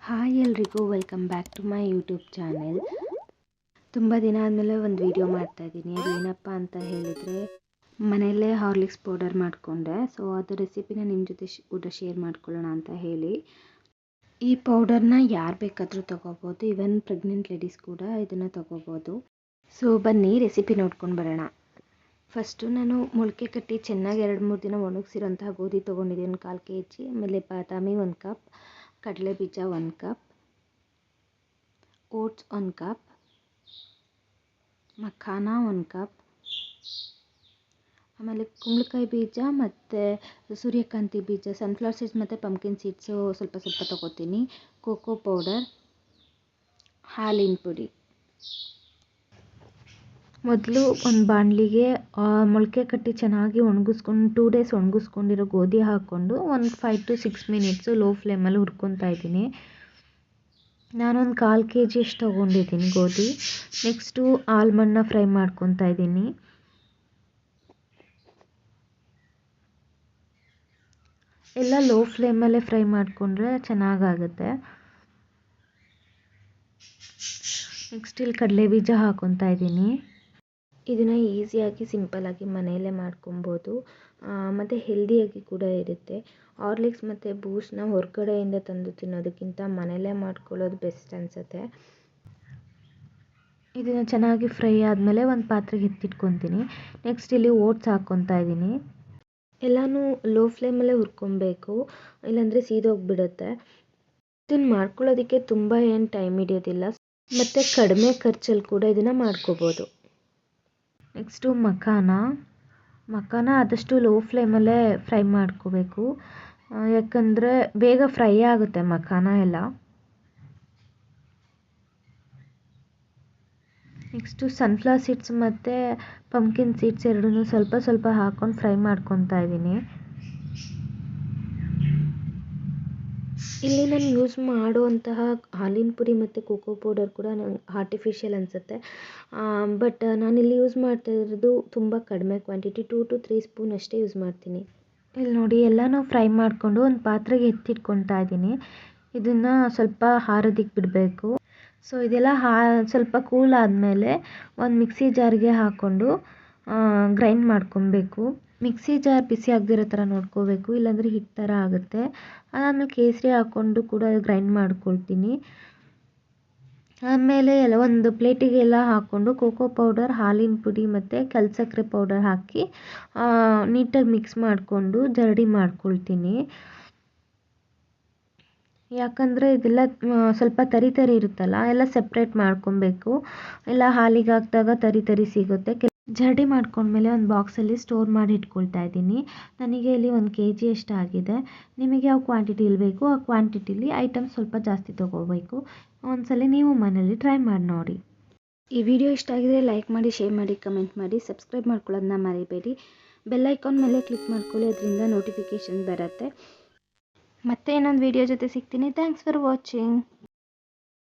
Hi ಎಲ್ರಿಗೂ welcome back to my YouTube channel. ತುಂಬ ದಿನ ಆದಮೇಲೆ ಒಂದು ವಿಡಿಯೋ ಮಾಡ್ತಾಯಿದ್ದೀನಿ. ಅದೇನಪ್ಪ ಅಂತ ಹೇಳಿದರೆ, ಮನೆಯಲ್ಲೇ ಹಾರ್ಲಿಕ್ಸ್ ಪೌಡರ್ ಮಾಡಿಕೊಂಡೆ. ಸೊ ಅದು ರೆಸಿಪಿನ ನಿಮ್ಮ ಜೊತೆ ಕೂಡ ಶೇರ್ ಮಾಡ್ಕೊಳ್ಳೋಣ ಅಂತ ಹೇಳಿ. ಈ ಪೌಡರ್ನ ಯಾರು ಬೇಕಾದರೂ ತೊಗೋಬೋದು, ಈವನ್ ಪ್ರೆಗ್ನೆಂಟ್ ಲೇಡೀಸ್ ಕೂಡ ಇದನ್ನು ತೊಗೋಬೋದು. ಸೊ ಬನ್ನಿ ರೆಸಿಪಿ ನೋಡ್ಕೊಂಡು ಬರೋಣ. ಫಸ್ಟು ನಾನು ಮೊಳಕೆ ಕಟ್ಟಿ ಚೆನ್ನಾಗಿ 2-3 ದಿನ ಒಣಗಿಸಿರೋಂತಹ ಗೋಧಿ ತೊಗೊಂಡಿದ್ದೀನಿ, 1/4 kg. ಆಮೇಲೆ ಬಾದಾಮಿ 1 ಕಪ್, ಕಡಲೆ ಬೀಜ 1 cup, oats 1 cup, makhana 1 cup, ಆಮೇಲೆ ಕುಂಬಳಕಾಯಿ ಬೀಜ ಮತ್ತು ಸೂರ್ಯಕಾಂತಿ ಬೀಜ, ಸನ್ಫ್ಲವರ್ ಸೀಡ್ಸ್ ಮತ್ತು ಪಂಪ್ಕಿನ್ ಸೀಡ್ಸು ಸ್ವಲ್ಪ ತೊಗೋತೀನಿ, ಕೋಕೋ ಪೌಡರ್, ಹಾಲಿನ ಪುಡಿ. ಮೊದಲು ಒಂದು ಬಾಣಲಿಗೆ ಮೊಳಕೆ ಕಟ್ಟಿ ಚೆನ್ನಾಗಿ 2 ಡೇಸ್ ಒಣಗಿಸ್ಕೊಂಡಿರೋ ಗೋಧಿ ಹಾಕ್ಕೊಂಡು ಒಂದು 5 to 6 ಮಿನಿಟ್ಸು ಲೋ ಫ್ಲೇಮಲ್ಲಿ ಹುರ್ಕೊತಾ ಇದ್ದೀನಿ. ನಾನೊಂದು 1/4 kg ಅಷ್ಟು ತೊಗೊಂಡಿದ್ದೀನಿ ಗೋಧಿ. ನೆಕ್ಸ್ಟು ಆಲ್ಮಂಡನ್ನ ಫ್ರೈ ಮಾಡ್ಕೊತಾ ಇದ್ದೀನಿ. ಎಲ್ಲ ಲೋ ಫ್ಲೇಮಲ್ಲೇ ಫ್ರೈ ಮಾಡಿಕೊಂಡ್ರೆ ಚೆನ್ನಾಗಾಗುತ್ತೆ. ನೆಕ್ಸ್ಟ್ ಇಲ್ಲಿ ಕಡಲೆ ಬೀಜ ಹಾಕ್ಕೊತಾ ಇದ್ದೀನಿ. ಇದನ್ನು ಈಸಿಯಾಗಿ ಸಿಂಪಲ್ಲಾಗಿ ಮನೆಯಲ್ಲೇ ಮಾಡ್ಕೊಬೋದು ಮತ್ತು ಹೆಲ್ದಿಯಾಗಿ ಕೂಡ ಇರುತ್ತೆ. ಹಾರ್ಲಿಕ್ಸ್ ಮತ್ತು ಬೂಸ್ಟ್ನ ಹೊರಗಡೆಯಿಂದ ತಂದು ತಿನ್ನೋದಕ್ಕಿಂತ ಮನೆಯಲ್ಲೇ ಮಾಡ್ಕೊಳ್ಳೋದು ಬೆಸ್ಟ್ ಅನಿಸುತ್ತೆ. ಇದನ್ನು ಚೆನ್ನಾಗಿ ಫ್ರೈ ಆದಮೇಲೆ ಒಂದು ಪಾತ್ರೆಗೆ ಎತ್ತಿಟ್ಕೊತೀನಿ. ನೆಕ್ಸ್ಟ್ ಇಲ್ಲಿ ಓಟ್ಸ್ ಹಾಕ್ಕೊತಾ ಇದ್ದೀನಿ. ಎಲ್ಲನೂ ಲೋ ಫ್ಲೇಮಲ್ಲೇ ಹುರ್ಕೊಬೇಕು, ಇಲ್ಲಾಂದರೆ ಸೀದೋಗಿಬಿಡುತ್ತೆ. ಇದನ್ನು ಮಾಡ್ಕೊಳ್ಳೋದಕ್ಕೆ ತುಂಬ ಏನು ಟೈಮ್ ಹಿಡಿಯೋದಿಲ್ಲ ಮತ್ತು ಕಡಿಮೆ ಖರ್ಚಲ್ಲಿ ಕೂಡ ಇದನ್ನು ಮಾಡ್ಕೋಬೋದು. ನೆಕ್ಸ್ಟು ಮಖಾನ ಆದಷ್ಟು ಲೋ ಫ್ಲೇಮಲ್ಲೇ ಫ್ರೈ ಮಾಡ್ಕೋಬೇಕು, ಯಾಕಂದರೆ ಬೇಗ ಫ್ರೈ ಆಗುತ್ತೆ ಮಖಾನ ಎಲ್ಲ. ನೆಕ್ಸ್ಟು ಸನ್ಫ್ಲವರ್ ಸೀಡ್ಸ್ ಮತ್ತು ಪಂಪ್ಕಿನ್ ಸೀಡ್ಸ್ ಎರಡನ್ನೂ ಸ್ವಲ್ಪ ಹಾಕ್ಕೊಂಡು ಫ್ರೈ ಮಾಡ್ಕೊತಾ ಇದ್ದೀನಿ. ಇಲ್ಲಿ ನಾನು ಯೂಸ್ ಮಾಡುವಂತಹ ಹಾಲಿನ ಪುಡಿ ಮತ್ತು ಕೋಕೋ ಪೌಡರ್ ಕೂಡ ನಂಗೆ ಆರ್ಟಿಫಿಷಿಯಲ್ ಅನಿಸುತ್ತೆ. ಬಟ್ ನಾನಿಲ್ಲಿ ಯೂಸ್ ಮಾಡ್ತಾ ಇರೋದು ತುಂಬ ಕಡಿಮೆ ಕ್ವಾಂಟಿಟಿ, 2 to 3 ಸ್ಪೂನ್ ಅಷ್ಟೇ ಯೂಸ್ ಮಾಡ್ತೀನಿ. ಇಲ್ಲಿ ನೋಡಿ ಎಲ್ಲನೂ ಫ್ರೈ ಮಾಡಿಕೊಂಡು ಒಂದು ಪಾತ್ರೆಗೆ ಎತ್ತಿಟ್ಕೊತಾ ಇದ್ದೀನಿ. ಇದನ್ನು ಸ್ವಲ್ಪ ಆರೋದಕ್ಕೆ ಬಿಡಬೇಕು. ಸೊ ಇದೆಲ್ಲ ಸ್ವಲ್ಪ ಕೂಲ್ ಆದಮೇಲೆ ಒಂದು ಮಿಕ್ಸಿ ಜಾರ್ಗೆ ಹಾಕ್ಕೊಂಡು ಗ್ರೈಂಡ್ ಮಾಡ್ಕೊಬೇಕು. ಮಿಕ್ಸಿ ಜಾರ್ ಬಿಸಿ ಆಗದಿರೋ ಥರ ನೋಡ್ಕೋಬೇಕು, ಇಲ್ಲಾಂದರೆ ಹಿಟ್ಟು ಥರ ಆಗುತ್ತೆ. ಅದಾದಮೇಲೆ ಕೇಸರಿ ಹಾಕ್ಕೊಂಡು ಕೂಡ ಗ್ರೈಂಡ್ ಮಾಡ್ಕೊಳ್ತೀನಿ. ಆಮೇಲೆ ಒಂದು ಪ್ಲೇಟಿಗೆ ಎಲ್ಲ ಹಾಕ್ಕೊಂಡು ಕೋಕೋ ಪೌಡರ್, ಹಾಲಿನ ಪುಡಿ ಮತ್ತು ಕಲ್ಸಕ್ಕರೆ ಪೌಡರ್ ಹಾಕಿ ನೀಟಾಗಿ ಮಿಕ್ಸ್ ಮಾಡಿಕೊಂಡು ಜರಡಿ ಮಾಡ್ಕೊಳ್ತೀನಿ. ಯಾಕಂದರೆ ಇದೆಲ್ಲ ಸ್ವಲ್ಪ ತರಿ ಇರುತ್ತಲ್ಲ, ಎಲ್ಲ ಸಪ್ರೇಟ್ ಮಾಡ್ಕೊಬೇಕು. ಎಲ್ಲ ಹಾಲಿಗೆ ಹಾಕಿದಾಗ ತರಿ ಸಿಗುತ್ತೆ. ಜರಡಿ ಮಾಡ್ಕೊಂಡ್ಮೇಲೆ ಒಂದು ಬಾಕ್ಸಲ್ಲಿ ಸ್ಟೋರ್ ಮಾಡಿ ಇಟ್ಕೊಳ್ತಾ ಇದ್ದೀನಿ. ನನಗೆ ಇಲ್ಲಿ 1 kg ಅಷ್ಟು ಆಗಿದೆ. ನಿಮಗೆ ಯಾವ ಕ್ವಾಂಟಿಟಿಲಿ ಬೇಕು ಆ ಕ್ವಾಂಟಿಟಿಲಿ ಐಟಮ್ಸ್ ಸ್ವಲ್ಪ ಜಾಸ್ತಿ ತೊಗೋಬೇಕು. ಒಂದ್ಸಲ ನೀವು ಮನೇಲಿ ಟ್ರೈ ಮಾಡಿ ನೋಡಿ. ಈ ವಿಡಿಯೋ ಇಷ್ಟ ಆಗಿದ್ರೆ ಲೈಕ್ ಮಾಡಿ, ಶೇರ್ ಮಾಡಿ, ಕಮೆಂಟ್ ಮಾಡಿ, ಸಬ್ಸ್ಕ್ರೈಬ್ ಮಾಡ್ಕೊಳ್ಳೋದನ್ನ ಮರಿಬೇಡಿ. ಬೆಲ್ ಐಕಾನ್ ಮೇಲೆ ಕ್ಲಿಕ್ ಮಾಡ್ಕೊಳ್ಳಿ, ಅದರಿಂದ ನೋಟಿಫಿಕೇಷನ್ ಬರುತ್ತೆ. ಮತ್ತೆ ಇನ್ನೊಂದು ವಿಡಿಯೋ ಜೊತೆ ಸಿಗ್ತೀನಿ. Thanks for watching.